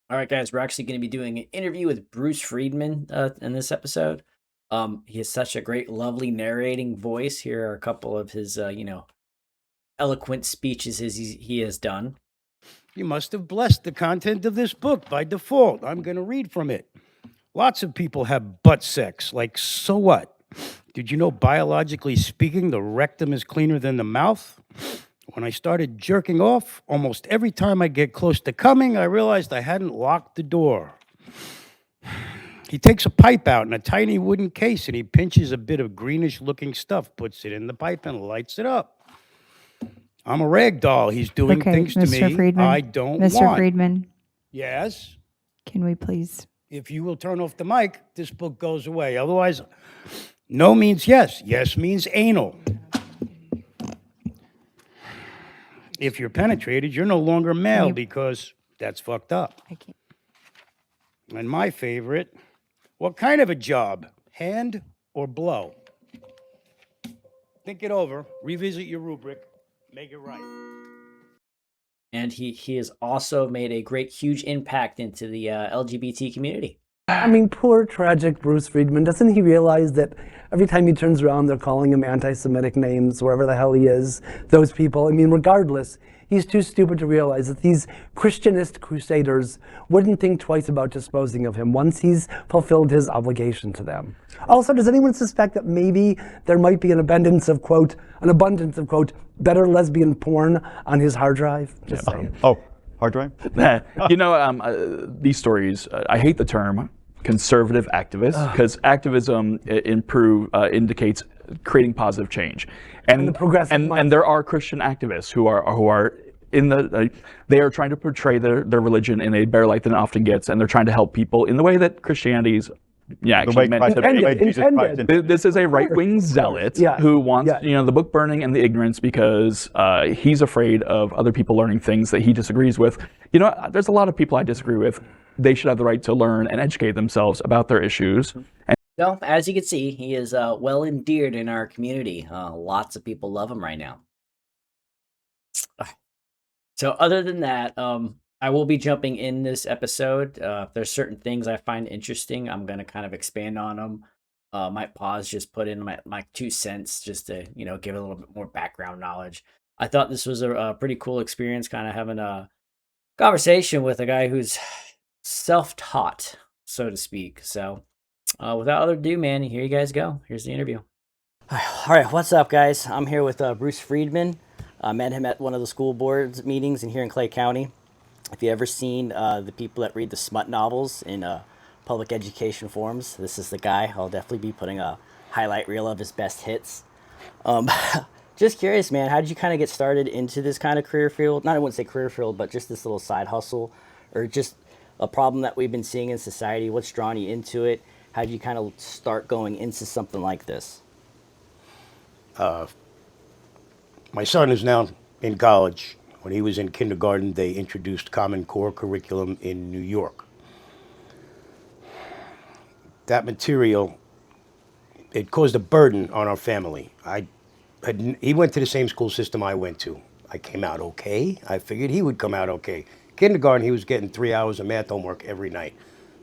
All right, guys, we're actually going to be doing an interview with Bruce Friedman in this episode. He has such a great, lovely narrating voice. Here are a couple of his, eloquent speeches he has done. You must have blessed the content of this book by default. I'm going to read from it. Lots of people have butt sex. Like, so what? Did you know, biologically speaking, the rectum is cleaner than the mouth? When I started jerking off, almost every time I get close to coming, I realized I hadn't locked the door. He takes a pipe out in a tiny wooden case and he pinches a bit of greenish looking stuff, puts it in the pipe, and lights it up. I'm a rag doll. He's doing Okay, things to Mr. me Friedman. I don't Mr. want. Friedman, Yes? can we please? If you will turn off the mic, this book goes away. Otherwise, no means yes. Yes means anal. If you're penetrated, you're no longer male because that's fucked up. I can't. And my favorite, what kind of a job? Hand or blow? Think it over, revisit your rubric, make it right. And he has also made a great, huge impact into the LGBT community. I mean, poor, tragic Bruce Friedman. Doesn't he realize that every time he turns around, they're calling him anti-Semitic names, wherever the hell he is, those people? I mean, regardless, he's too stupid to realize that these Christianist crusaders wouldn't think twice about disposing of him once he's fulfilled his obligation to them. Also, does anyone suspect that maybe there might be an abundance of, quote, better lesbian porn on his hard drive? Just saying. Oh, hard drive? These stories, I hate the term conservative activist because activism indicates creating positive change. And the progressive and there are Christian activists who are in the they are trying to portray their religion in a better light than it often gets, and they're trying to help people in the way that Christianity's actually meant to be. This is a right-wing zealot who wants the book burning and the ignorance because he's afraid of other people learning things that he disagrees with. There's a lot of people I disagree with. They should have the right to learn and educate themselves about their issues. So, as you can see, he is well endeared in our community. Lots of people love him right now. So, other than that, I will be jumping in this episode. If there's certain things I find interesting, I'm going to kind of expand on them. Might pause, just put in my 2 cents just to, give a little bit more background knowledge. I thought this was a pretty cool experience, kind of having a conversation with a guy who's self-taught, so to speak. So, without other ado, man, here you guys go. Here's the interview. All right, what's up, guys? I'm here with Bruce Friedman. I met him at one of the school boards meetings here in Clay County. If you ever seen the people that read the smut novels in public education forums, this is the guy. I'll definitely be putting a highlight reel of his best hits. Just curious, man, how did you kind of get started into this kind of career field? I wouldn't say career field, but just this little side hustle, or just a problem that we've been seeing in society? What's drawn you into it? How did you kind of start going into something like this? My son is now in college. When he was in kindergarten, they introduced Common Core curriculum in New York. That material, it caused a burden on our family. He went to the same school system I went to. I came out okay. I figured he would come out okay. Kindergarten, he was getting 3 hours of math homework every night.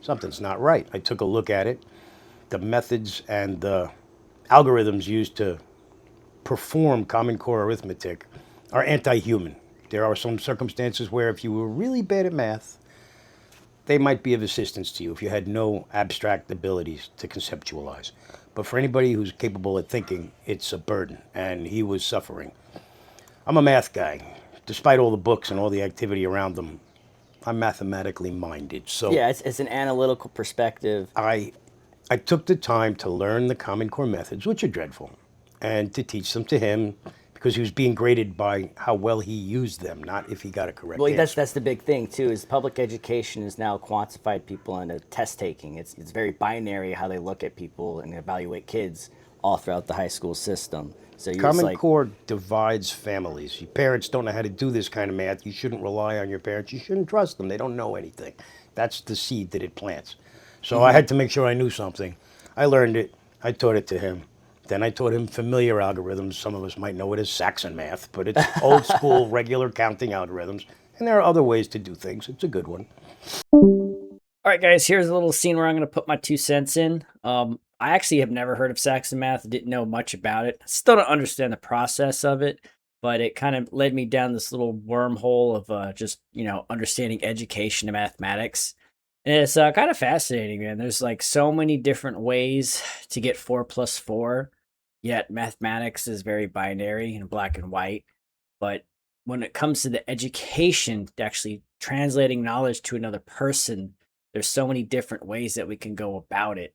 Something's not right. I took a look at it. The methods and the algorithms used to perform Common Core arithmetic are anti-human. There are some circumstances where if you were really bad at math, they might be of assistance to you if you had no abstract abilities to conceptualize. But for anybody who's capable of thinking, it's a burden, and he was suffering. I'm a math guy. Despite all the books and all the activity around them, I'm mathematically minded. So yeah, it's an analytical perspective. I took the time to learn the Common Core methods, which are dreadful, and to teach them to him because he was being graded by how well he used them, not if he got a correct answer. That's the big thing too. Is public education is now quantified people into test taking. It's very binary how they look at people and evaluate kids all throughout the high school system. So Common Core divides families. Your parents don't know how to do this kind of math. You shouldn't rely on your parents. You shouldn't trust them. They don't know anything. That's the seed that it plants. So I had to make sure I knew something. I learned it. I taught it to him. Then I taught him familiar algorithms. Some of us might know it as Saxon math, but it's old school regular counting algorithms. And there are other ways to do things. It's a good one. All right, guys, here's a little scene where I'm going to put my 2 cents in. I actually have never heard of Saxon math, didn't know much about it. Still don't understand the process of it, but it kind of led me down this little wormhole of just, understanding education and mathematics. And it's kind of fascinating, man. There's like so many different ways to get 4 plus 4, yet mathematics is very binary and black and white. But when it comes to the education, actually translating knowledge to another person, there's so many different ways that we can go about it.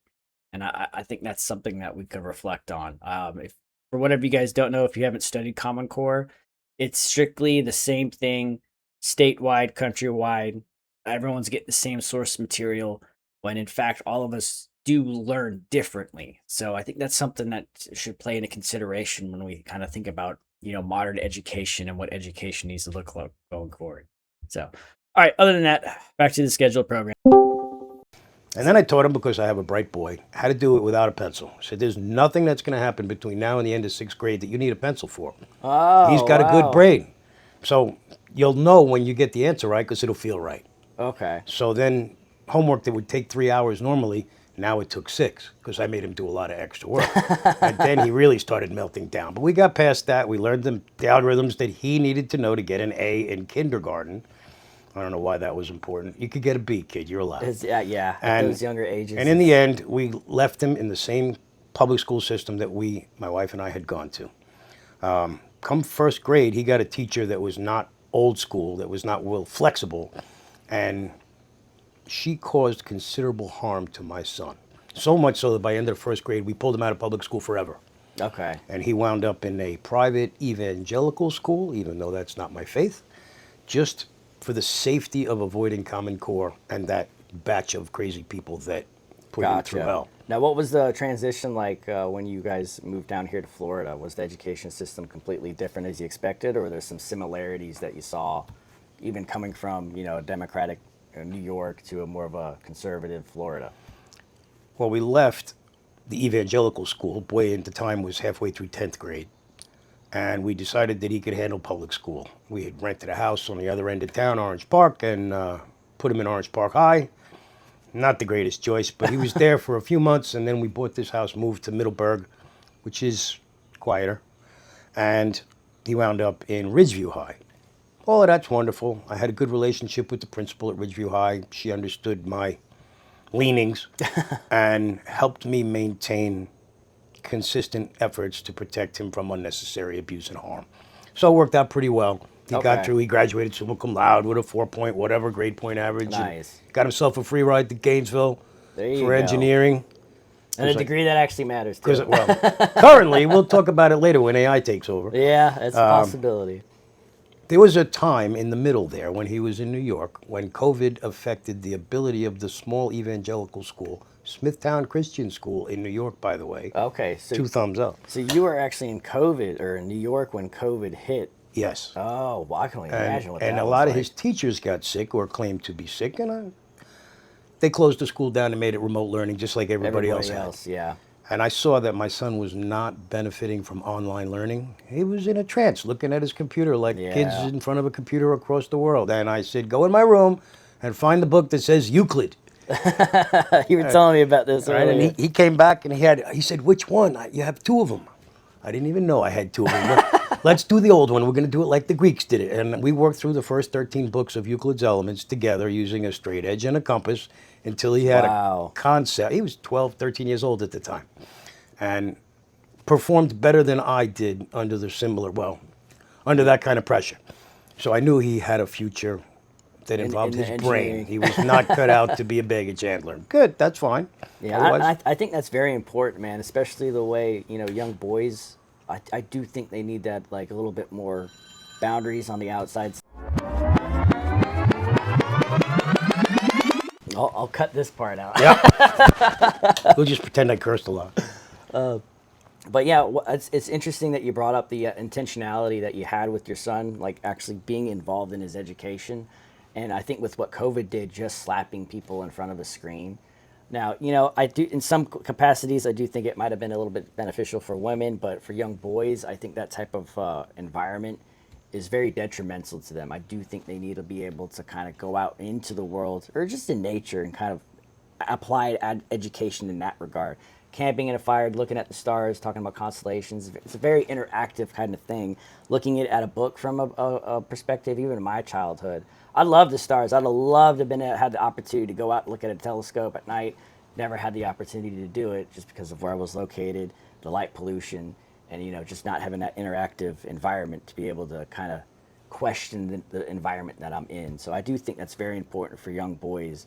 And I think that's something that we could reflect on. If for whatever you guys don't know, if you haven't studied Common Core, it's strictly the same thing, statewide, countrywide. Everyone's getting the same source material, when in fact all of us do learn differently. So I think that's something that should play into consideration when we kind of think about modern education and what education needs to look like going forward. So, all right. Other than that, back to the scheduled program. And then I taught him, because I have a bright boy, how to do it without a pencil. I said, there's nothing that's going to happen between now and the end of 6th grade that you need a pencil for. Oh, He's got a good brain. So you'll know when you get the answer right, because it'll feel right. Okay. So then homework that would take 3 hours normally, now it took 6, because I made him do a lot of extra work. And then he really started melting down. But we got past that. We learned the algorithms that he needed to know to get an A in kindergarten. I don't know why that was important. You could get a B, kid. You're allowed. Yeah, at And- those younger ages. And in the end, we left him in the same public school system that my wife and I, had gone to. Come 1st grade, he got a teacher that was not old school, that was not flexible, and she caused considerable harm to my son. So much so that by the end of 1st grade, we pulled him out of public school forever. Okay. And he wound up in a private evangelical school, even though that's not my faith, just for the safety of avoiding Common Core and that batch of crazy people that put him through hell. Now, what was the transition like when you guys moved down here to Florida? Was the education system completely different as you expected, or were there some similarities that you saw, even coming from a democratic New York to a more of a conservative Florida? Well, we left the evangelical school. Boy, at the time, was halfway through 10th grade. And we decided that he could handle public school. We had rented a house on the other end of town, Orange Park, and put him in Orange Park High. Not the greatest choice, but he was there for a few months, and then we bought this house, moved to Middleburg, which is quieter, and he wound up in Ridgeview High. All of that's wonderful. I had a good relationship with the principal at Ridgeview High. She understood my leanings and helped me maintain consistent efforts to protect him from unnecessary abuse and harm. So it worked out pretty well. He got through, he graduated summa cum laude with a 4-point, whatever grade point average. Nice. Got himself a free ride to Gainesville for engineering. And a degree that actually matters, too. Well, currently, we'll talk about it later when AI takes over. Yeah, it's a possibility. There was a time in the middle there when he was in New York when COVID affected the ability of the small evangelical school, Smithtown Christian School in New York, by the way. Okay. So, 2 thumbs up. So you were actually in COVID, or in New York when COVID hit. Yes. Oh, well, I can only imagine what that was. And a lot of his teachers got sick or claimed to be sick, and they closed the school down and made it remote learning just like everybody else had. Yeah. And I saw that my son was not benefiting from online learning. He was in a trance looking at his computer like kids in front of a computer across the world. And I said, go in my room and find the book that says Euclid. You were telling me about this earlier. And he came back and he said, which one? You have 2 of them. I didn't even know I had 2 of them. Let's do the old one. We're going to do it like the Greeks did it. And we worked through the first 13 books of Euclid's Elements together using a straight edge and a compass until he had a concept. He was 12, 13 years old at the time, and performed better than I did under that kind of pressure. So I knew he had a future that involved his brain. He was not cut out to be a baggage handler. Good, that's fine. Yeah, I think that's very important, man, especially the way, young boys, I do think they need that, like, a little bit more boundaries on the outside. I'll cut this part out. Yeah. We'll just pretend I cursed a lot. But yeah, it's interesting that you brought up the intentionality that you had with your son, like actually being involved in his education. And I think with what COVID did, just slapping people in front of a screen. Now, I do, in some capacities, I do think it might have been a little bit beneficial for women, but for young boys, I think that type of environment is very detrimental to them. I do think they need to be able to kind of go out into the world or just in nature and kind of apply education in that regard. Camping in a fire, looking at the stars, talking about constellations. It's a very interactive kind of thing. Looking at a book from a perspective, even in my childhood. I love the stars. I'd have loved to have had the opportunity to go out and look at a telescope at night. Never had the opportunity to do it just because of where I was located, the light pollution, and just not having that interactive environment to be able to kind of question the environment that I'm in. So I do think that's very important for young boys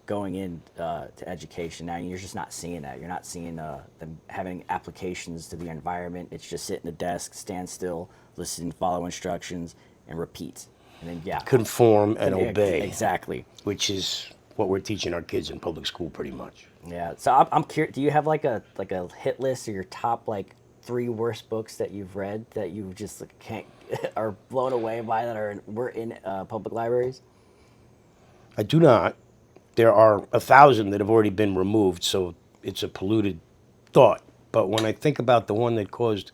going in to education. Now you're just not seeing that. You're not seeing them having applications to the environment. It's just sit in the desk, stand still, listen, follow instructions, and repeat. And then conform and obey. Exactly. Which is what we're teaching our kids in public school, pretty much. Yeah. So I'm curious. Do you have like a hit list or your top 3 worst books that you've read that you just can't are blown away by that were in public libraries? I do not. There are 1,000 that have already been removed, so it's a polluted thought. But when I think about the one that caused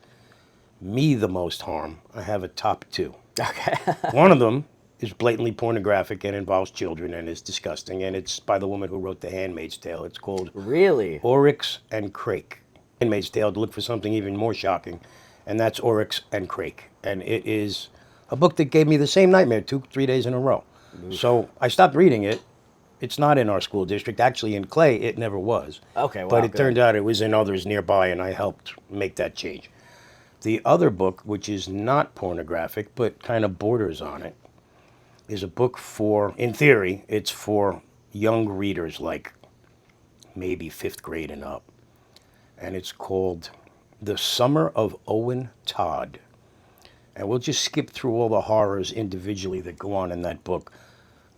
me the most harm, I have a top 2. Okay. One of them is blatantly pornographic and involves children and is disgusting, and it's by the woman who wrote The Handmaid's Tale. It's called Really? Oryx and Crake. Handmaid's Tale, to look for something even more shocking, and that's Oryx and Crake. And it is a book that gave me the same nightmare 2-3 days in a row. Oof. So I stopped reading it. It's not in our school district. Actually, in Clay, it never was. Okay, wow, but it turned out it was in others nearby, and I helped make that change. The other book, which is not pornographic, but kind of borders on it, is a book for, in theory, it's for young readers, like maybe 5th grade and up. And it's called The Summer of Owen Todd. And we'll just skip through all the horrors individually that go on in that book.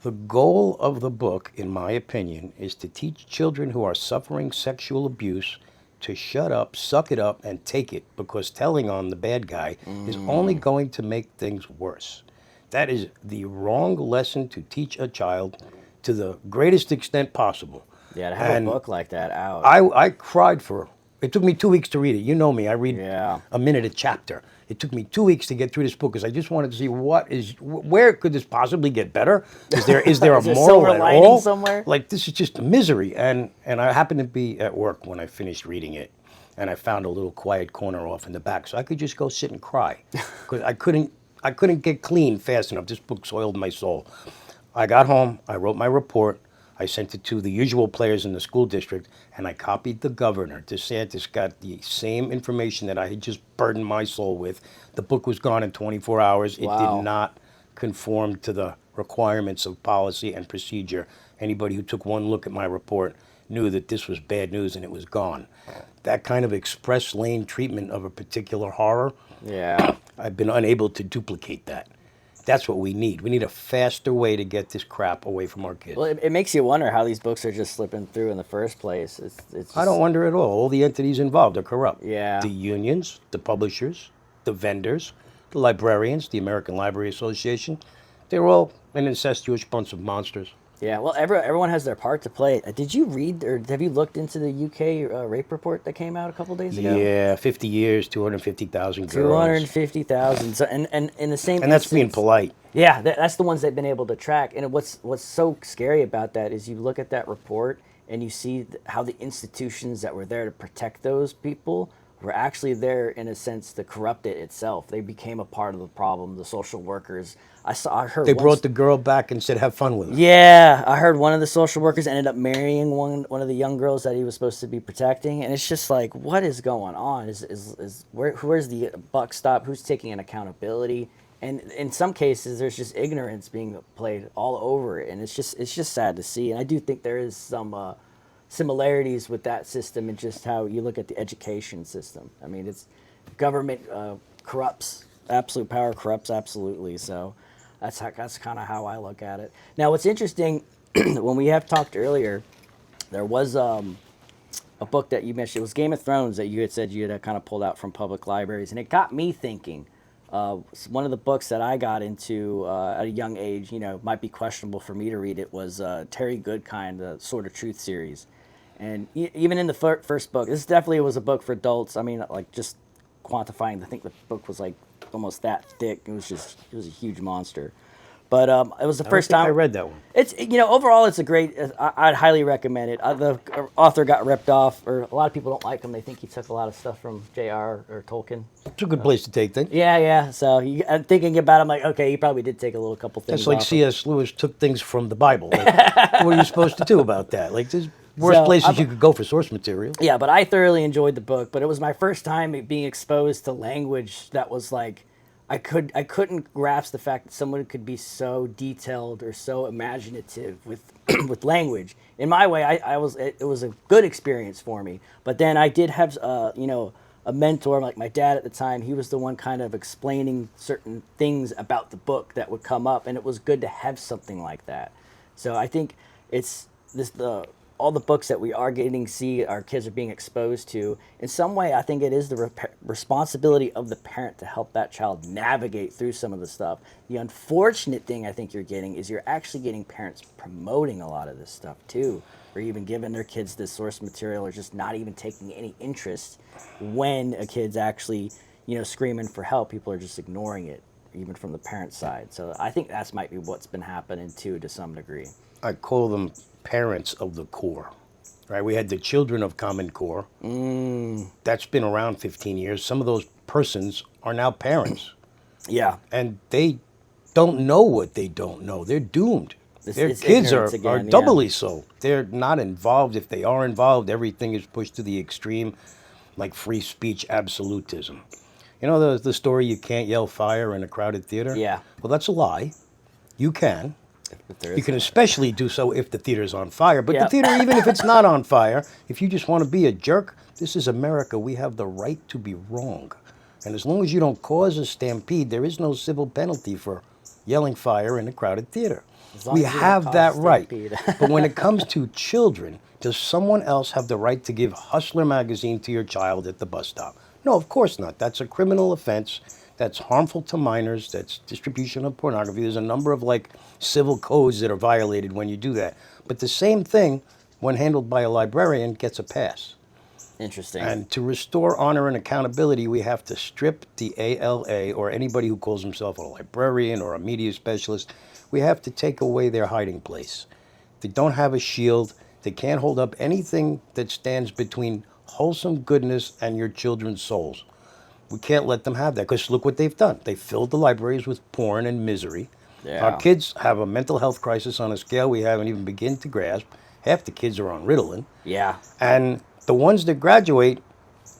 The goal of the book, in my opinion, is to teach children who are suffering sexual abuse to shut up, suck it up, and take it, because telling on the bad guy is only going to make things worse. That is the wrong lesson to teach a child to the greatest extent possible. Yeah, to have a book like that out. I cried for it. Took me 2 weeks to read it. You know me. I read a minute a chapter. It took me 2 weeks to get through this book because I just wanted to see where could this possibly get better? Is there a moral at all? Somewhere? Like, this is just misery. And I happened to be at work when I finished reading it, and I found a little quiet corner off in the back, so I could just go sit and cry because I couldn't get clean fast enough. This book soiled my soul. I got home. I wrote my report. I sent it to the usual players in the school district, and I copied the governor. DeSantis got the same information that I had just burdened my soul with. The book was gone in 24 hours. It did not conform to the requirements of policy and procedure. Anybody who took one look at my report knew that this was bad news, and it was gone. That kind of express lane treatment of a particular horror, I've been unable to duplicate that. That's what we need. We need a faster way to get this crap away from our kids. Well, it makes you wonder how these books are just slipping through in the first place. It's just... I don't wonder at all. All the entities involved are corrupt. Yeah. The unions, the publishers, the vendors, the librarians, the American Library Association. They're all an incestuous bunch of monsters. Yeah, well, everyone has their part to play. Did you read or have you looked into the UK rape report that came out a couple days ago? Yeah, 50 years, 250,000 girls. 250,000. So, and in the same and that's being polite. Yeah, that's the ones they've been able to track. And what's so scary about that is you look at that report and you see how the institutions that were there to protect those people were actually there, in a sense, to corrupt it itself. They became a part of the problem. The social workers. I heard they brought the girl back and said, "Have fun with her." Yeah, I heard one of the social workers ended up marrying one of the young girls that he was supposed to be protecting, and it's just like, what is going on? Where's the buck stop? Who's taking an accountability? And in some cases, there's just ignorance being played all over it, and it's just sad to see. And I do think there is some similarities with that system and just how you look at the education system. I mean, it's government corrupts, absolute power corrupts absolutely. So that's kind of how I look at it. Now, what's interesting, when we have talked earlier, there was a book that you mentioned. It was Game of Thrones that you had said you had kind of pulled out from public libraries, and it got me thinking. One of the books that I got into at a young age, might be questionable for me to read it, was Terry Goodkind, the Sword of Truth series. And even in the first book, this definitely was a book for adults. I mean, like, just quantifying, I think the book was like almost that thick. It was a huge monster. But it was the first I time I read that one. It's overall it's a great. I'd highly recommend it. The author got ripped off, or a lot of people don't like him. They think he took a lot of stuff from J.R. or Tolkien. It's a good place to take things. Yeah. So I'm thinking about it, I'm like, okay, he probably did take a couple things. That's like off C.S. Lewis took things from the Bible. Like, what are you supposed to do about that? Like, there's worse So, places you could go for source material. Yeah, but I thoroughly enjoyed the book. But it was my first time being exposed to language that was like, I couldn't grasp the fact that someone could be so detailed or so imaginative with with language. In my way, it was a good experience for me. But then I did have a mentor like my dad at the time. He was the one kind of explaining certain things about the book that would come up, and it was good to have something like that. So I think it's all the books that we are getting to see our kids are being exposed to, in some way, I think it is the responsibility of the parent to help that child navigate through some of the stuff. The unfortunate thing I think you're getting is you're actually getting parents promoting a lot of this stuff too, or even giving their kids this source material, or just not even taking any interest when a kid's actually, screaming for help. People are just ignoring it, even from the parent side. So I think that's might be what's been happening too, to some degree. I call them parents of the core. Right? We had the children of Common Core. That's been around 15 years. Some of those persons are now parents. Yeah. And they don't know what they don't know. They're doomed. Their It's kids are ignorance again, yeah. doubly so. They're not involved. If they are involved, everything is pushed to the extreme, like free speech absolutism. You know the story, you can't yell fire in a crowded theater? Yeah. Well, that's a lie. You can. If there You is can a- especially do so if the theater's on fire. But Yeah. the theater, even if it's not on fire, if you just want to be a jerk, this is America. We have the right to be wrong. And as long as you don't cause a stampede, there is no civil penalty for yelling fire in a crowded theater. As long We as you don't have cause that a right. stampede. But when it comes to children, does someone else have the right to give Hustler magazine to your child at the bus stop? No, of course not. That's a criminal offense. That's harmful to minors. That's distribution of pornography. There's a number of civil codes that are violated when you do that. But the same thing, when handled by a librarian, gets a pass. Interesting. And to restore honor and accountability, we have to strip the ALA, or anybody who calls himself a librarian or a media specialist, we have to take away their hiding place. They don't have a shield. They can't hold up anything that stands between wholesome goodness and your children's souls. We can't let them have that, because look what they've done. They filled the libraries with porn and misery. Yeah. Our kids have a mental health crisis on a scale we haven't even begun to grasp. Half the kids are on Ritalin. Yeah. And the ones that graduate,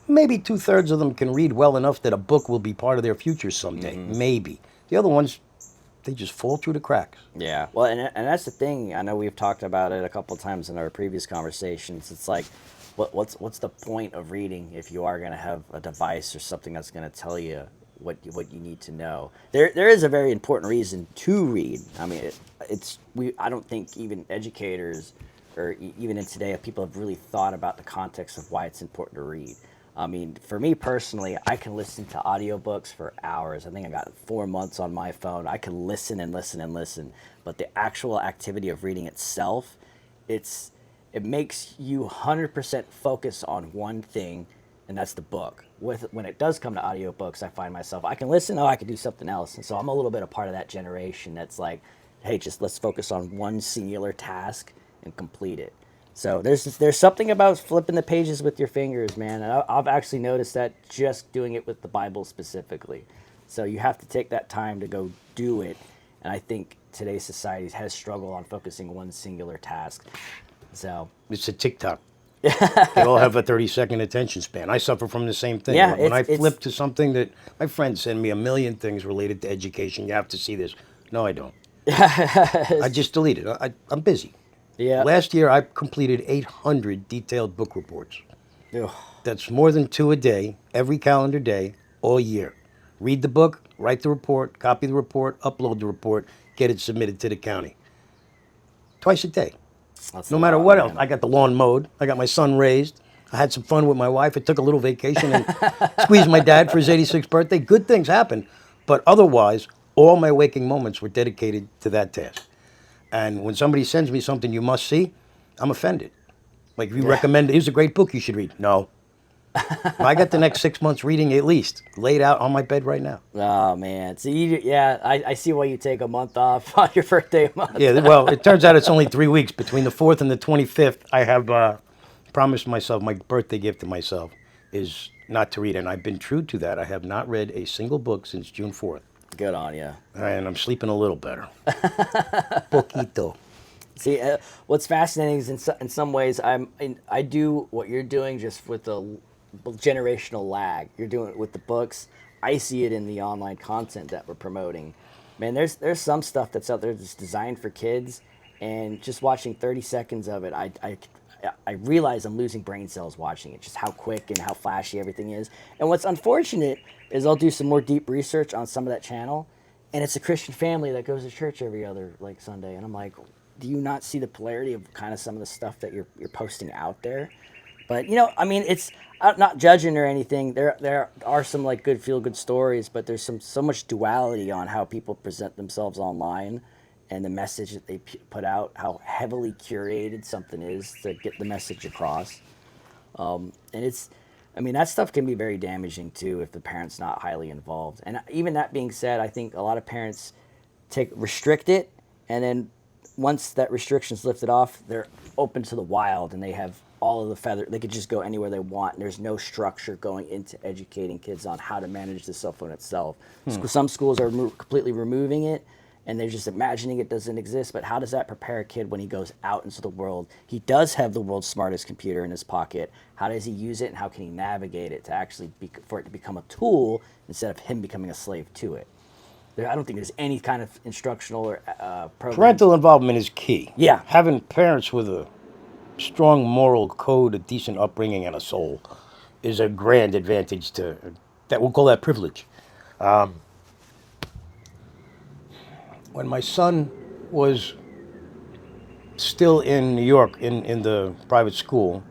maybe 2/3 of them can read well enough that a book will be part of their future someday. Maybe. The other ones, they just fall through the cracks. Yeah. Well, and that's the thing. I know we've talked about it a couple times in our previous conversations. It's like, what's the point of reading if you are going to have a device or something that's going to tell you what you need to know? There is a very important reason to read. I mean, I don't think even educators or even in today people have really thought about the context of why it's important to read. I mean, for me personally, I can listen to audiobooks for hours. I think I got 4 months on my phone. I can listen and listen and listen. But the actual activity of reading itself, it makes you 100% focus on one thing, and that's the book. When it does come to audiobooks, I find myself, I can listen, I can do something else. And so I'm a little bit a part of that generation that's like, hey, just let's focus on one singular task and complete it. So there's something about flipping the pages with your fingers, man. And I've actually noticed that just doing it with the Bible specifically. So you have to take that time to go do it. And I think today's society has struggled on focusing one singular task. So It's a TikTok. They all have a 30-second attention span. I suffer from the same thing. Yeah, when I it's- flip to something that my friends send me a million things related to education. You have to see this. No, I don't. I just delete it. I'm busy. yeah. Last year, I completed 800 detailed book reports. Ugh. That's more than 2 a day, every calendar day, all year. Read the book, write the report, copy the report, upload the report, get it submitted to the county. Twice a day. That's No a matter lot, what man. else. I got the lawn mowed. I got my son raised. I had some fun with my wife. I took a little vacation and squeezed my dad for his 86th birthday. Good things happen. But otherwise, all my waking moments were dedicated to that task. And when somebody sends me something you must see, I'm offended. Like if you recommend, here's a great book you should read. No. I got the next 6 months reading at least laid out on my bed right now. Oh man, so I see why you take a month off on your birthday month. Yeah, well, it turns out it's only 3 weeks between the 4th and the 25th. I have promised myself, my birthday gift to myself is not to read, and I've been true to that. I have not read a single book since June 4th. Good on you. And I'm sleeping a little better. Poquito. See, what's fascinating is in some ways I do what you're doing just with the generational lag. You're doing it with the books. I see it in the online content that we're promoting. Man, there's some stuff that's out there that's designed for kids, and just watching 30 seconds of it, I realize I'm losing brain cells watching it, just how quick and how flashy everything is. And what's unfortunate is I'll do some more deep research on some of that channel, and it's a Christian family that goes to church every other Sunday, and I'm like, do you not see the polarity of kind of some of the stuff that you're posting out there? But I mean, I'm not judging or anything. There are some like good feel good stories, but there's so much duality on how people present themselves online and the message that they put out, how heavily curated something is to get the message across. And I mean, that stuff can be very damaging too if the parent's not highly involved. And even that being said, I think a lot of parents restrict it, and then once that restriction's lifted off, they're open to the wild, and they have all of the feather. They could just go anywhere they want, and there's no structure going into educating kids on how to manage the cell phone itself. Some schools are completely removing it, and they're just imagining it doesn't exist. But how does that prepare a kid when he goes out into the world? He does have the world's smartest computer in his pocket. How does he use it, and how can he navigate it to actually for it to become a tool instead of him becoming a slave to it? I don't think there's any kind of instructional or program. Parental involvement is key. Yeah. Having parents with a strong moral code, a decent upbringing, and a soul is a grand advantage we'll call that privilege. When my son was still in New York in the private school,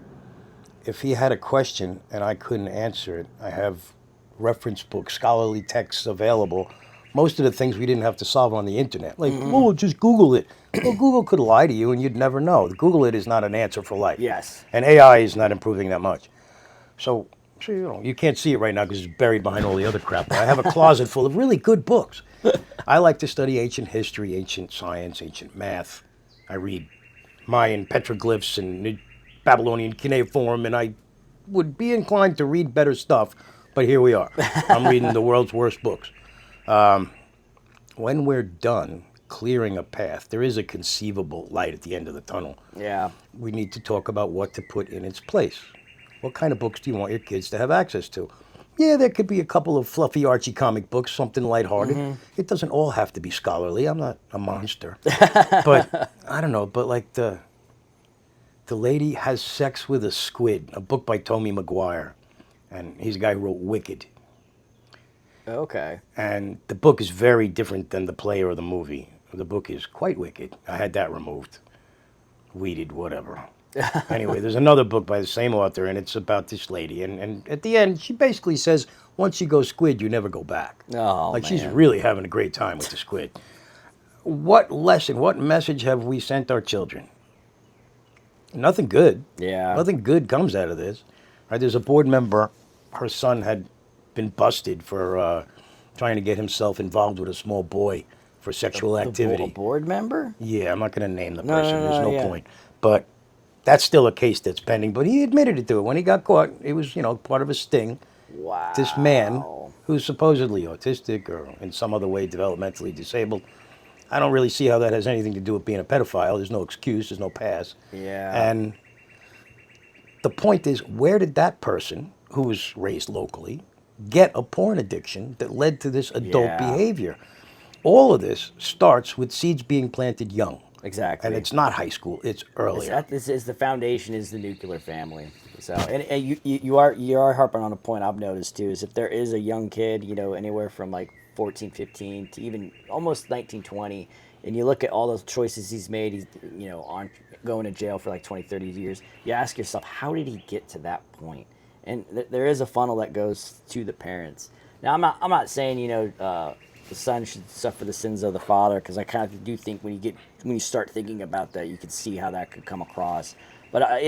if he had a question and I couldn't answer it, I have reference books, scholarly texts available. Most of the things we didn't have to solve on the internet. Like, just Google it. Well, Google could lie to you and you'd never know. Google it is not an answer for life. Yes. And AI is not improving that much. So you can't see it right now because it's buried behind all the other crap. But I have a closet full of really good books. I like to study ancient history, ancient science, ancient math. I read Mayan petroglyphs and Babylonian cuneiform, and I would be inclined to read better stuff, but here we are. I'm reading the world's worst books. When we're done clearing a path, there is a conceivable light at the end of the tunnel. Yeah. We need to talk about what to put in its place. What kind of books do you want your kids to have access to? Yeah, there could be a couple of fluffy Archie comic books, something lighthearted. It doesn't all have to be scholarly. I'm not a monster. But I don't know, but like the lady has sex with a squid, a book by Tommy Maguire. And he's a guy who wrote Wicked. Okay. And the book is very different than the play or the movie. The book is quite wicked. I had that removed. Weeded, whatever. Anyway, there's another book by the same author, and it's about this lady. And at the end, she basically says, once you go squid, you never go back. Oh, like, man. she's really having a great time with the squid. What lesson, what message have we sent our children? Nothing good. Yeah. Nothing good comes out of this. Right? There's a board member, her son had been busted for trying to get himself involved with a small boy for sexual activity. A board member? Yeah, I'm not going to name the person. no, There's no yeah. point. But that's still a case that's pending. But he admitted it to it. When he got caught, it was, part of a sting. Wow. This man, who's supposedly autistic or in some other way developmentally disabled, I don't really see how that has anything to do with being a pedophile. There's no excuse. There's no pass. Yeah. And the point is, where did that person, who was raised locally, get a porn addiction that led to this adult behavior? All of this starts with seeds being planted young. Exactly. And it's not high school, it's earlier. This is the foundation is the nuclear family. So, and you are harping on a point I've noticed too, is if there is a young kid, anywhere from like 14, 15 to even almost 19, 20, and you look at all those choices he's made, he's, on going to jail for like 20, 30 years, you ask yourself, how did he get to that point? And there is a funnel that goes to the parents. Now, I'm not saying, the son should suffer the sins of the father, because I kind of do think when you start thinking about that, you can see how that could come across. But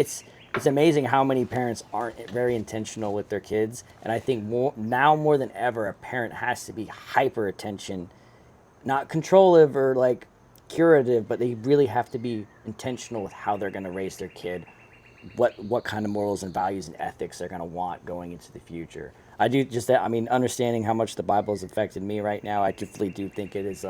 it's amazing how many parents aren't very intentional with their kids. And I think now more than ever, a parent has to be hyper attention, not controlling or like curative, but they really have to be intentional with how they're going to raise their kid, what kind of morals and values and ethics they're going to want going into the future. I do just that. I mean, understanding how much the Bible has affected me right now, I definitely do think it is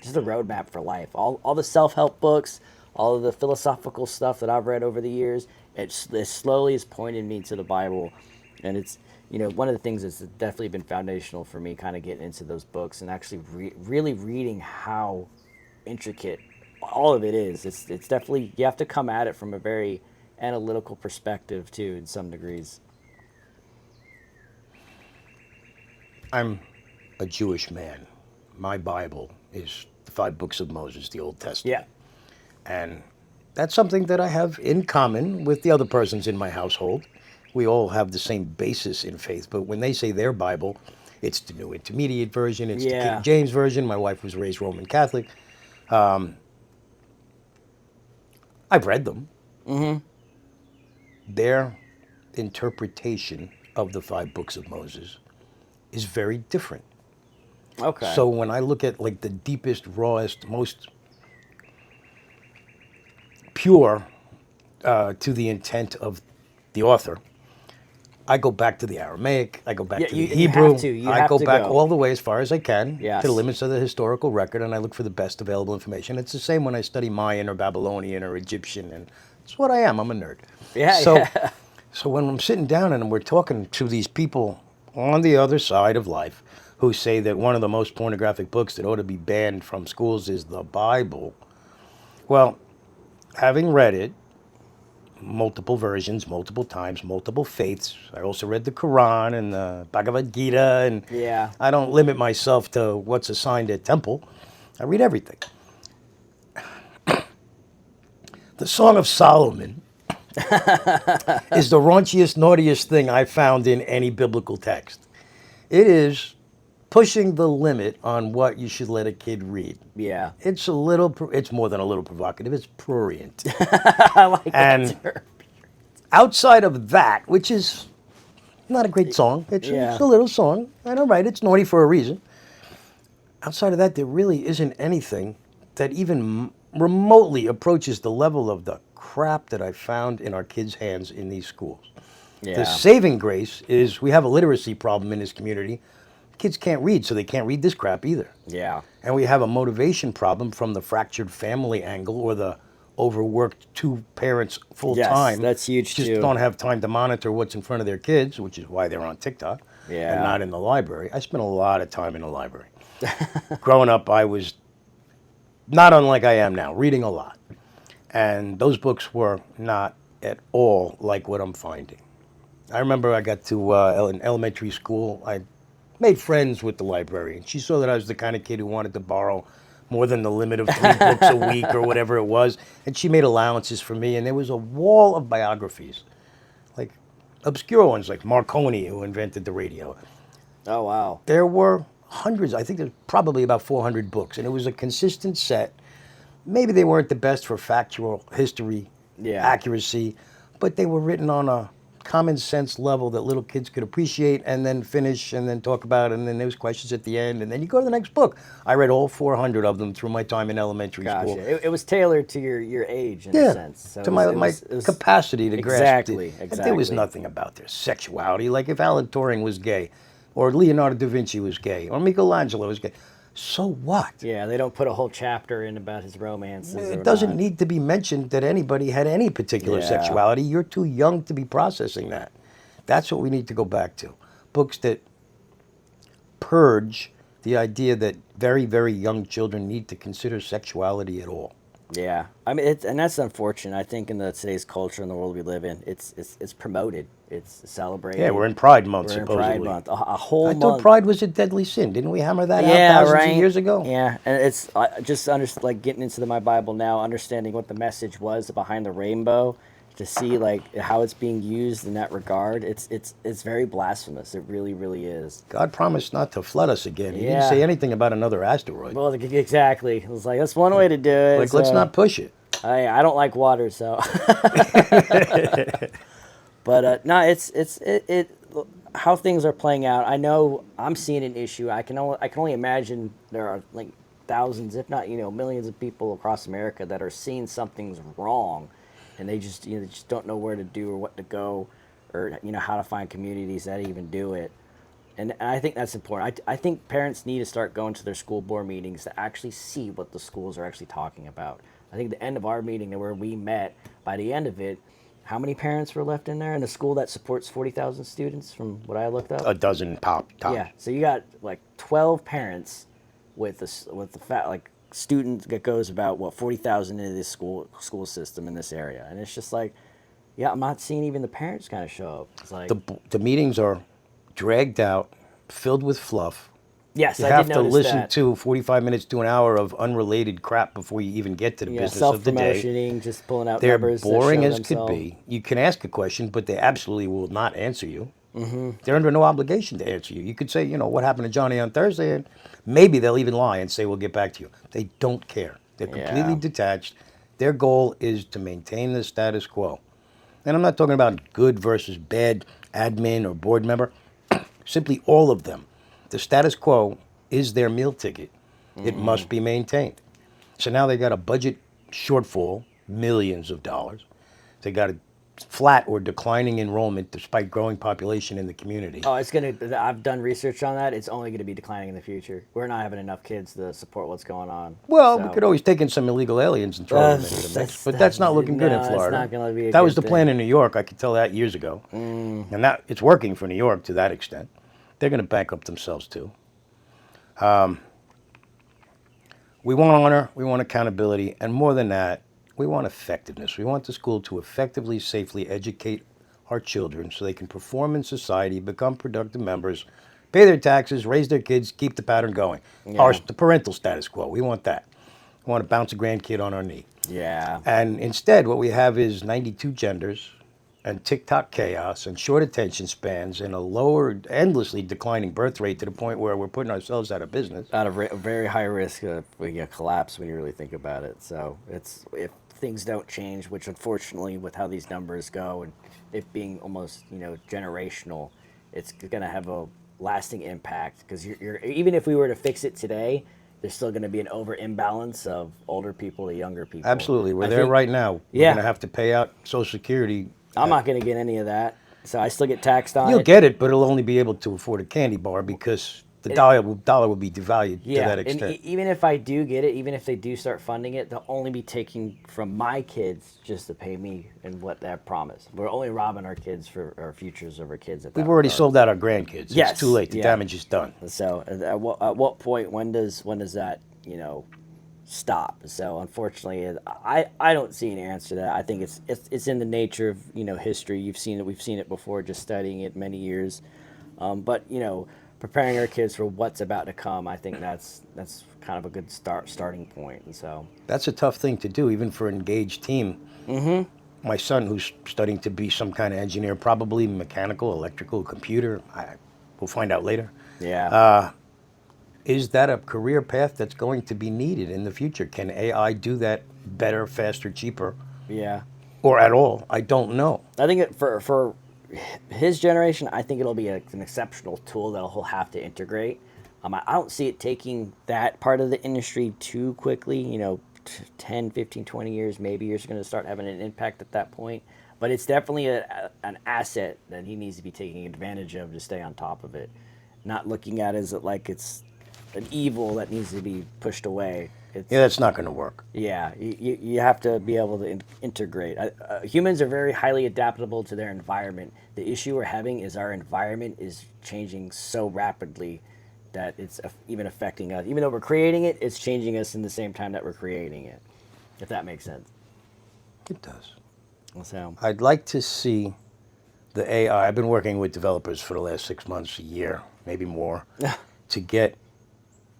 just a roadmap for life. All the self-help books, all of the philosophical stuff that I've read over the years, it slowly has pointed me to the Bible. And it's, one of the things that's definitely been foundational for me kind of getting into those books and actually really reading how intricate all of it is. It's definitely, you have to come at it from a very analytical perspective too, in some degrees. I'm a Jewish man. My Bible is the 5 books of Moses, the Old Testament. Yeah. And that's something that I have in common with the other persons in my household. We all have the same basis in faith, but when they say their Bible, it's the New Intermediate Version, it's the King James Version. My wife was raised Roman Catholic. I've read them. Mm-hmm. Their interpretation of the 5 books of Moses is very different. Okay. So when I look at like the deepest, rawest, most pure to the intent of the author, I go back to the Aramaic, I go back to the Hebrew, I go back all the way as far as I can to the limits of the historical record, and I look for the best available information. It's the same when I study Mayan or Babylonian or Egyptian, and it's what I am. I'm a nerd. So when I'm sitting down and we're talking to these people on the other side of life who say that one of the most pornographic books that ought to be banned from schools is the Bible, well, having read it, multiple versions, multiple times, multiple faiths. I also read the Quran and the Bhagavad Gita, and I don't limit myself to what's assigned at temple. I read everything. The Song of Solomon is the raunchiest, naughtiest thing I've found in any biblical text. It is pushing the limit on what you should let a kid read. Yeah. It's more than a little provocative, it's prurient. I like and that term. Outside of that, which is not a great song, it's a little song, and all right, it's naughty for a reason. Outside of that, there really isn't anything that even remotely approaches the level of the crap that I found in our kids' hands in these schools. Yeah. The saving grace is we have a literacy problem in this community. Kids can't read, so they can't read this crap either. Yeah. And we have a motivation problem from the fractured family angle or the overworked 2 parents full time. Yes, that's huge just too. Don't have time to monitor what's in front of their kids, which is why they're on TikTok and not in the library. I spent a lot of time in the library. Growing up, I was not unlike I am now, reading a lot. And those books were not at all like what I'm finding. I remember I got to in elementary school, I made friends with the librarian. She saw that I was the kind of kid who wanted to borrow more than the limit of 3 books a week or whatever it was. And she made allowances for me. And there was a wall of biographies, like obscure ones like Marconi, who invented the radio. Oh, wow. There were hundreds. I think there's probably about 400 books. And it was a consistent set. Maybe they weren't the best for factual history accuracy, but they were written on a common sense level that little kids could appreciate and then finish and then talk about, and then there was questions at the end, and then you go to the next book. I read all 400 of them through my time in elementary school. It was tailored to your age in a sense. So to my capacity to grasp it. Exactly. There was nothing about their sexuality. Like if Alan Turing was gay, or Leonardo da Vinci was gay, or Michelangelo was gay, so what? Yeah, they don't put a whole chapter in about his romances. It doesn't need to be mentioned that anybody had any particular sexuality. You're too young to be processing that. That's what we need to go back to. Books that purge the idea that very, very young children need to consider sexuality at all. Yeah, I mean, and that's unfortunate. I think in today's culture and the world we live in, it's promoted, it's celebrated. Yeah, we're in Pride Month, we're supposedly. In Pride Month, a whole month. I thought Pride was a deadly sin. Didn't we hammer that out thousands of years ago? Yeah, and it's just like getting into my Bible now, understanding what the message was behind the rainbow, to see like how it's being used in that regard. It's very blasphemous. It really, really is. God promised not to flood us again. He didn't say anything about another asteroid. Well, exactly. It was like, that's one way to do it. Like, let's not push it. I don't like water, so. But no, it how things are playing out. I know I'm seeing an issue. I can only imagine there are like thousands, if not millions of people across America that are seeing something's wrong, and they just they just don't know where to do or what to go, or how to find communities that even do it. And I think that's important. I think parents need to start going to their school board meetings to actually see what the schools are actually talking about. I think the end of our meeting where we met, by the end of it, how many parents were left in there in a school that supports 40,000 students from what I looked up? A dozen top. Yeah, so you got like 12 parents with the student that goes about 40,000 into this school system in this area. And it's just like, yeah, I'm not seeing even the parents kind of show up. It's like The meetings are dragged out, filled with fluff. Yes, you I have did to notice listen that. to 45 minutes to an hour of unrelated crap before you even get to the business of the day. Self-promotioning, just pulling out They're numbers. boring that show as could themselves. be. You can ask a question, but they absolutely will not answer you. Mm-hmm. They're under no obligation to answer you. You could say, what happened to Johnny on Thursday, and maybe they'll even lie and say, we'll get back to you. They don't care. They're completely detached. Their goal is to maintain the status quo. And I'm not talking about good versus bad admin or board member. Simply all of them. The status quo is their meal ticket. It must be maintained. So now they got a budget shortfall, millions of dollars. They got a flat or declining enrollment despite growing population in the community. Oh, I've done research on that. It's only going to be declining in the future. We're not having enough kids to support what's going on. Well, So, we could always take in some illegal aliens and throw them into the mix, but that's not looking good in no, Florida. it's not gonna be a That was good the plan thing. in New York. I could tell that years ago, and that it's working for New York to that extent. They're going to bankrupt themselves too. We want honor, we want accountability, and more than that, we want effectiveness. We want the school to effectively, safely educate our children so they can perform in society, become productive members, pay their taxes, raise their kids, keep the pattern going. The parental status quo, we want that. We want to bounce a grandkid on our knee. Yeah. And instead, what we have is 92 genders and TikTok chaos and short attention spans and a lower, endlessly declining birth rate to the point where we're putting ourselves out of business. Out of very high risk of collapse when you really think about it. So if things don't change, which unfortunately with how these numbers go and it being almost generational, it's going to have a lasting impact because you're even if we were to fix it today, there's still going to be an over imbalance of older people to younger people. Absolutely, we're there right now. We're going to have to pay out Social Security. I'm not going to get any of that, so I still get taxed on You'll it. get it, but it'll only be able to afford a candy bar because the dollar will be devalued to that extent. And even if I do get it, even if they do start funding it, they'll only be taking from my kids just to pay me and what they promised. We're only robbing our kids for our futures of our kids. We've already sold out our grandkids. Yes, It's too late. The damage is done. So at what point, when does that stop? So unfortunately, I don't see an answer to that. I think it's in the nature of history. We've seen it before, just studying it many years. But preparing our kids for what's about to come, I think that's kind of a good starting point. And so that's a tough thing to do, even for an engaged team. Mm-hmm. My son, who's studying to be some kind of engineer, probably mechanical, electrical, computer. We'll find out later. Yeah. Is that a career path that's going to be needed in the future? Can AI do that better, faster, cheaper? Yeah. Or at all? I don't know. I think for his generation, I think it'll be an exceptional tool that he'll have to integrate. I don't see it taking that part of the industry too quickly. 10, 15, 20 years, maybe you're going to start having an impact at that point. But it's definitely an asset that he needs to be taking advantage of to stay on top of it. Not looking at it as like it's an evil that needs to be pushed away. That's not going to work. Yeah, you have to be able to integrate. Humans are very highly adaptable to their environment. The issue we're having is our environment is changing so rapidly that it's even affecting us. Even though we're creating it, it's changing us in the same time that we're creating it, if that makes sense. It does. So I'd like to see the AI. I've been working with developers for the last 6 months, a year, maybe more, to get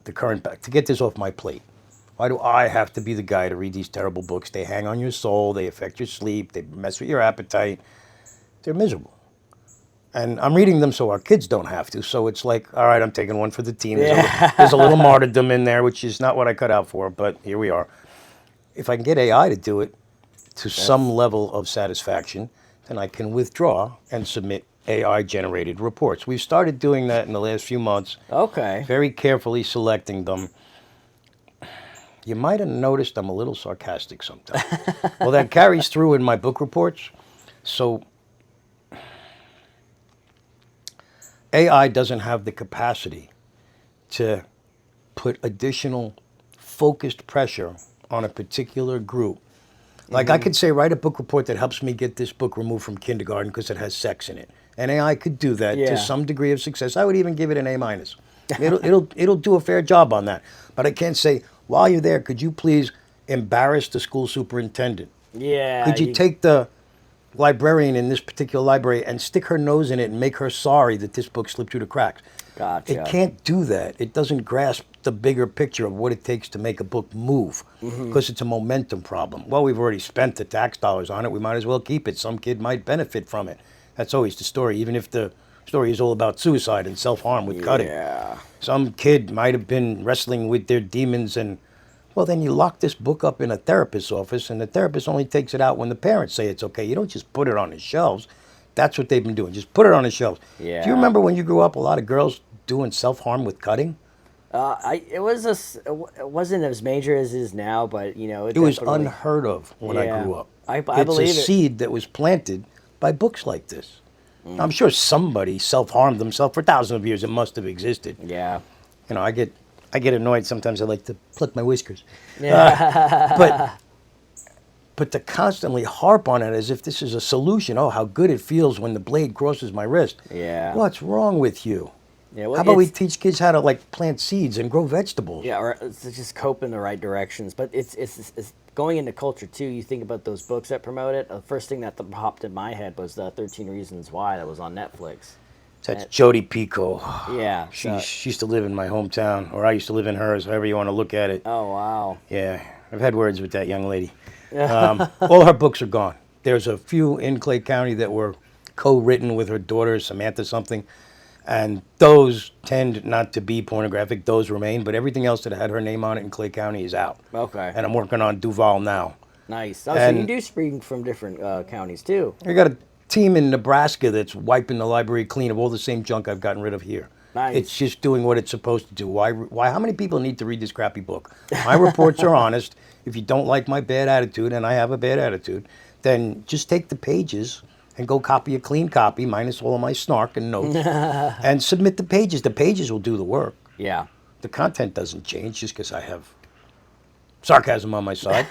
this off my plate. Why do I have to be the guy to read these terrible books? They hang on your soul, they affect your sleep, they mess with your appetite. They're miserable. And I'm reading them so our kids don't have to. So it's like, all right, I'm taking one for the team. There's a little martyrdom in there, which is not what I cut out for, but here we are. If I can get AI to do it to some level of satisfaction, then I can withdraw and submit AI-generated reports. We've started doing that in the last few months. Okay. Very carefully selecting them. You might have noticed I'm a little sarcastic sometimes. Well, that carries through in my book reports. So AI doesn't have the capacity to put additional focused pressure on a particular group. Like I could say, write a book report that helps me get this book removed from kindergarten because it has sex in it. And AI could do that Yeah. to some degree of success. I would even give it an A-. It'll do a fair job on that. But I can't say, while you're there, could you please embarrass the school superintendent? Yeah. Could you take the librarian in this particular library and stick her nose in it and make her sorry that this book slipped through the cracks? Gotcha. It can't do that. It doesn't grasp the bigger picture of what it takes to make a book move because it's a momentum problem. Well, we've already spent the tax dollars on it. We might as well keep it. Some kid might benefit from it. That's always the story, even if the story is all about suicide and self-harm with cutting. Yeah. Some kid might have been wrestling with their demons and, well, then you lock this book up in a therapist's office and the therapist only takes it out when the parents say it's okay. You don't just put it on the shelves. That's what they've been doing. Just put it on the shelves. Yeah. Do you remember when you grew up, a lot of girls doing self-harm with cutting? It wasn't as major as it is now, but It was unheard of when I Yeah. grew up. I It's believe a it. seed that was planted by books like this. I'm sure somebody self-harmed themselves for thousands of years. It must have existed. Yeah. You know, I get annoyed sometimes. I like to pluck my whiskers. But to constantly harp on it as if this is a solution. Oh, how good it feels when the blade crosses my wrist. Yeah. What's wrong with you? Yeah. Well, How about we it's- teach kids how to like plant seeds and grow vegetables? Yeah, or it's just cope in the right directions. But it's going into culture too. You think about those books that promote it. The first thing that popped in my head was the 13 Reasons Why that was on Netflix. That's Jodi Picoult. Yeah. She used to live in my hometown, or I used to live in hers, however you want to look at it. Oh wow. Yeah, I've had words with that young lady. All her books are gone. There's a few in Clay County that were co-written with her daughter, Samantha something, and those tend not to be pornographic. Those remain, but everything else that had her name on it in Clay County is out. Okay. And I'm working on Duval now. Nice. Oh, so And- you do spring from different counties too. I got a team in Nebraska that's wiping the library clean of all the same junk I've gotten rid of here. Nice. It's just doing what it's supposed to do. Why? How many people need to read this crappy book? My reports are honest. If you don't like my bad attitude, and I have a bad attitude, then just take the pages and go copy a clean copy, minus all of my snark and notes, and submit the pages. The pages will do the work. Yeah. The content doesn't change just because I have sarcasm on my side.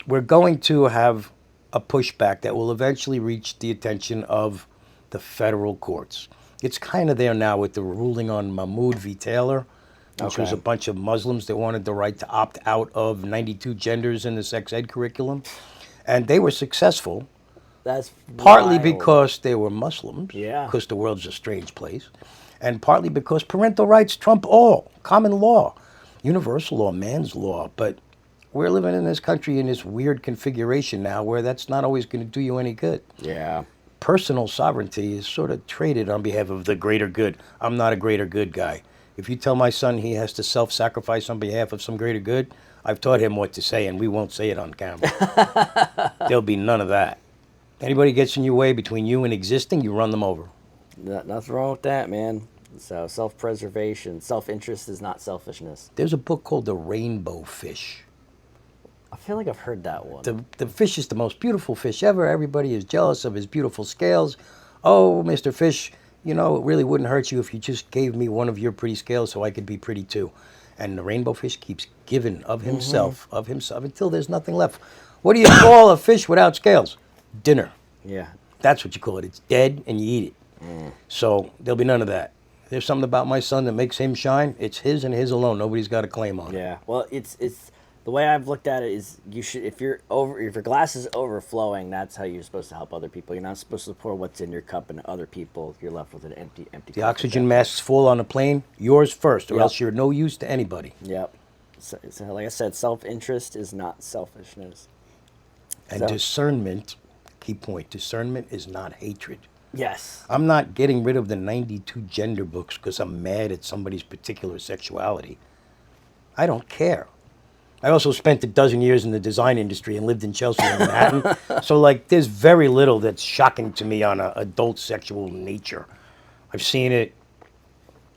We're going to have a pushback that will eventually reach the attention of the federal courts. It's kind of there now with the ruling on Mahmoud v. Taylor, which was Okay. a bunch of Muslims that wanted the right to opt out of 92 genders in the sex ed curriculum. And they were successful, That's partly wild. because they were Muslims, Yeah. because the world's a strange place, and partly because parental rights trump all, common law, universal law, man's law. But we're living in this country in this weird configuration now where that's not always going to do you any good. Yeah. Personal sovereignty is sort of traded on behalf of the greater good. I'm not a greater good guy. If you tell my son he has to self-sacrifice on behalf of some greater good, I've taught him what to say, and we won't say it on camera. There'll be none of that. Anybody gets in your way between you and existing, you run them over. Nothing wrong with that, man. So self-preservation, self-interest is not selfishness. There's a book called The Rainbow Fish. I feel like I've heard that one. The fish is the most beautiful fish ever. Everybody is jealous of his beautiful scales. Oh, Mr. Fish, you know, it really wouldn't hurt you if you just gave me one of your pretty scales so I could be pretty too. And the rainbow fish keeps giving of himself, until there's nothing left. What do you call a fish without scales? Dinner. Yeah. That's what you call it. It's dead and you eat it. So there'll be none of that. There's something about my son that makes him shine. It's his and his alone. Nobody's got a claim on it. Yeah. Well, it's the way I've looked at it is you should if your glass is overflowing, that's how you're supposed to help other people. You're not supposed to pour what's in your cup into other people. You're left with an empty The cup. oxygen masks fall on a plane, yours first, or Yep. else you're no use to anybody. Yep. So, like I said, self-interest is not selfishness. And So- discernment, key point, discernment is not hatred. Yes. I'm not getting rid of the 92 gender books because I'm mad at somebody's particular sexuality. I don't care. I also spent a dozen years in the design industry and lived in Chelsea and Manhattan. So, like, there's very little that's shocking to me on an adult sexual nature. I've seen it.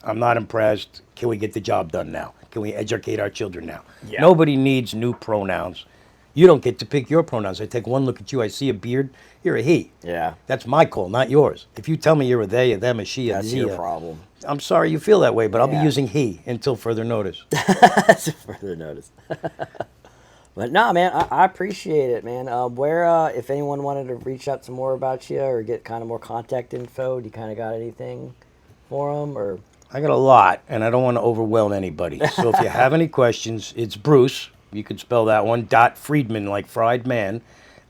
I'm not impressed. Can we get the job done now? Can we educate our children now? Yeah. Nobody needs new pronouns. You don't get to pick your pronouns. I take one look at you. I see a beard. You're a he. Yeah. That's my call, not yours. If you tell me you're a they, a them, a she, a That's thee, your problem. I'm sorry you feel that way, but I'll be Yeah. using he until further notice. That's a further notice. But no, man, I appreciate it, man. Where, if anyone wanted to reach out some more about you or get kind of more contact info, do you kind of got anything for them, or? I got a lot, and I don't want to overwhelm anybody. So if you have any questions, it's Bruce. You could spell that one. Friedman, like fried man,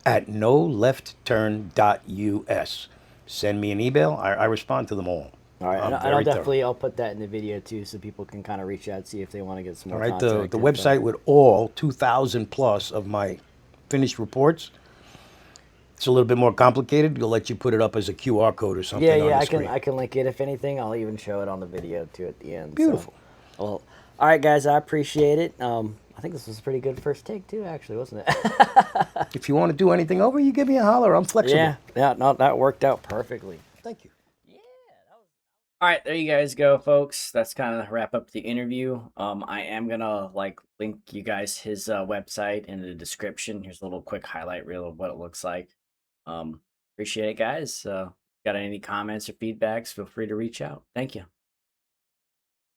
at noleftturn.us. Send me an email. I respond to them all. All right, I'm and I'll very definitely I'll put that in the video too, so people can kind of reach out, see if they want to get some more. All right, the contact info. website with all 2,000 plus of my finished reports. It's a little bit more complicated. We'll let you put it up as a QR code or something. Yeah, on yeah, the screen. I can link it. If anything, I'll even show it on the video too at the end. Beautiful. So. Well, all right, guys, I appreciate it. I think this was a pretty good first take too, actually, wasn't it? If you want to do anything over, you give me a holler. I'm flexible. Yeah, no, that worked out perfectly. Thank you. All right, there you guys go, folks. That's kind of wrap up the interview. I am gonna link you guys his website in the description. Here's a little quick highlight reel of what it looks like. Appreciate it, guys. Got any comments or feedbacks? Feel free to reach out. Thank you.